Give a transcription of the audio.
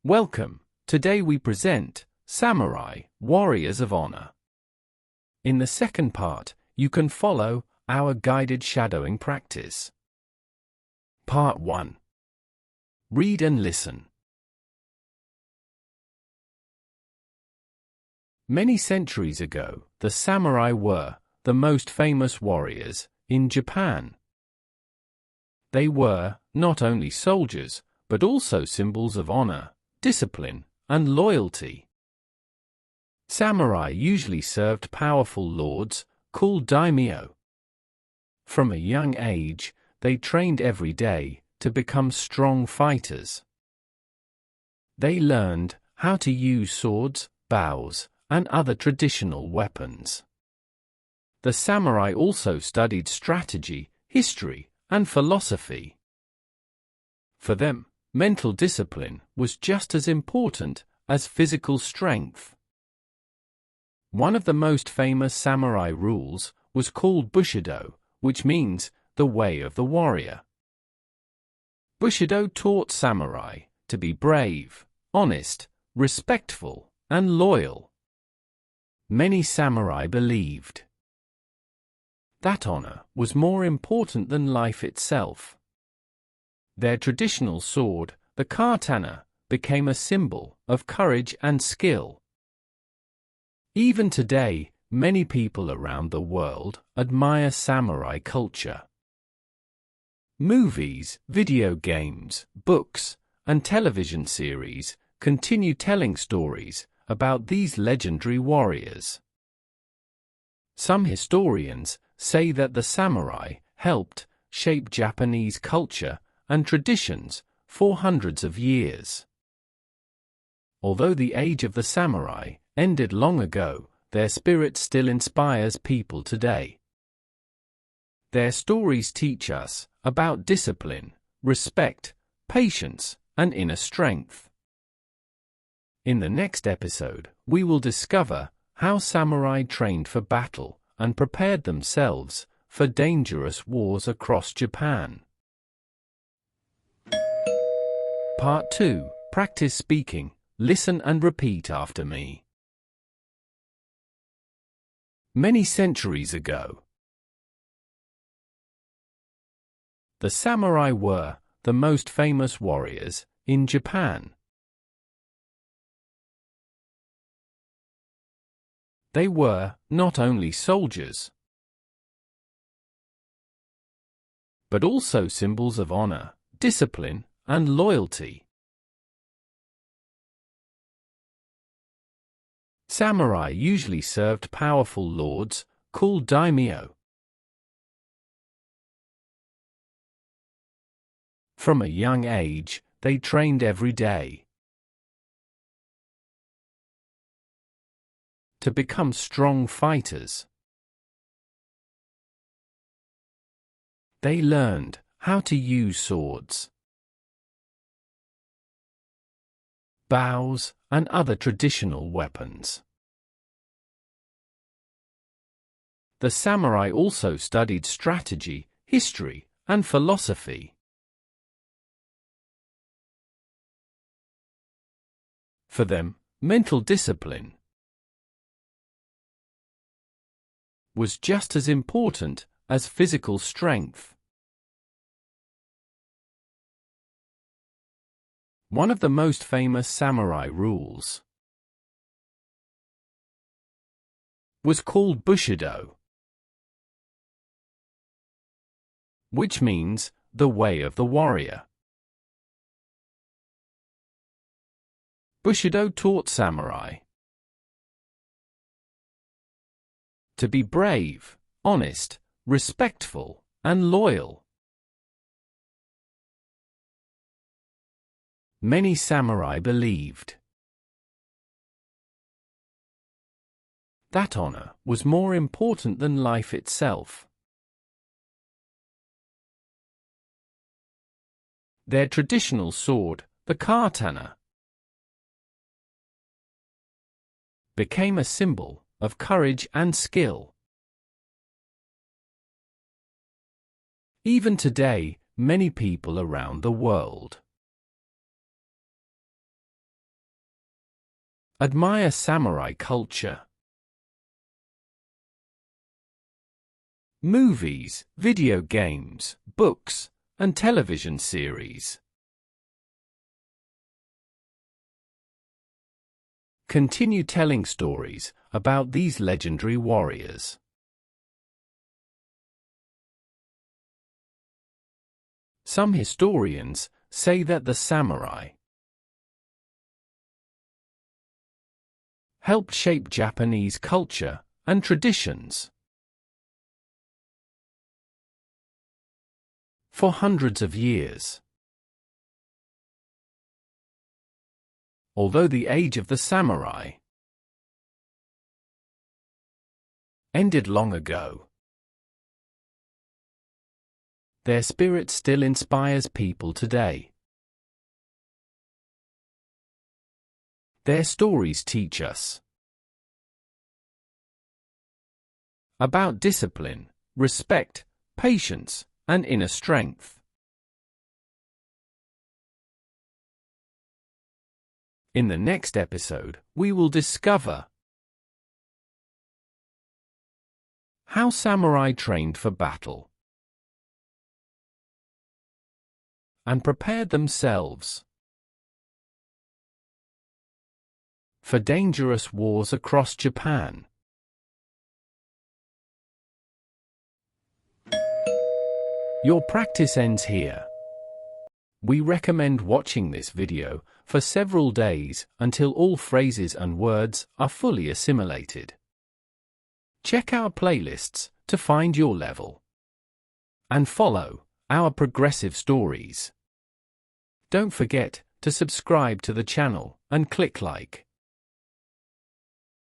Welcome. Today we present Samurai, Warriors of Honor. In the second part, you can follow our guided shadowing practice. Part 1. Read and listen. Many centuries ago, the samurai were the most famous warriors in Japan. They were not only soldiers, but also symbols of honor, discipline, and loyalty. Samurai usually served powerful lords, called daimyo. From a young age, they trained every day to become strong fighters. They learned how to use swords, bows, and other traditional weapons. The samurai also studied strategy, history, and philosophy. For them, mental discipline was just as important as physical strength. One of the most famous samurai rules was called Bushido, which means the way of the warrior. Bushido taught samurai to be brave, honest, respectful, and loyal. Many samurai believed that honor was more important than life itself. Their traditional sword, the katana, became a symbol of courage and skill. Even today, many people around the world admire samurai culture. Movies, video games, books, and television series continue telling stories about these legendary warriors. Some historians say that the samurai helped shape Japanese culture and traditions for hundreds of years. Although the age of the samurai ended long ago, their spirit still inspires people today. Their stories teach us about discipline, respect, patience, and inner strength. In the next episode, we will discover how samurai trained for battle and prepared themselves for dangerous wars across Japan. Part 2. Practice speaking. Listen and repeat after me. Many centuries ago, the samurai were the most famous warriors in Japan. They were not only soldiers, but also symbols of honor, discipline, and loyalty. Samurai usually served powerful lords, called daimyo. From a young age, they trained every day to become strong fighters. They learned how to use swords, bows, and other traditional weapons. The samurai also studied strategy, history, and philosophy. For them, mental discipline was just as important as physical strength. One of the most famous samurai rules was called Bushido, which means the way of the warrior. Bushido taught samurai to be brave, honest, respectful, and loyal. Many samurai believed that honor was more important than life itself. Their traditional sword, the katana, became a symbol of courage and skill. Even today, many people around the world Admire samurai culture. Movies, video games, books, and television series. Continue telling stories about these legendary warriors. Some historians say that the samurai helped shape Japanese culture and traditions for hundreds of years. Although the age of the samurai ended long ago, their spirit still inspires people today. Their stories teach us about discipline, respect, patience, and inner strength. In the next episode, we will discover how samurai trained for battle and prepared themselves for dangerous wars across Japan. Your practice ends here. We recommend watching this video for several days until all phrases and words are fully assimilated. Check our playlists to find your level and follow our progressive stories. Don't forget to subscribe to the channel and click like.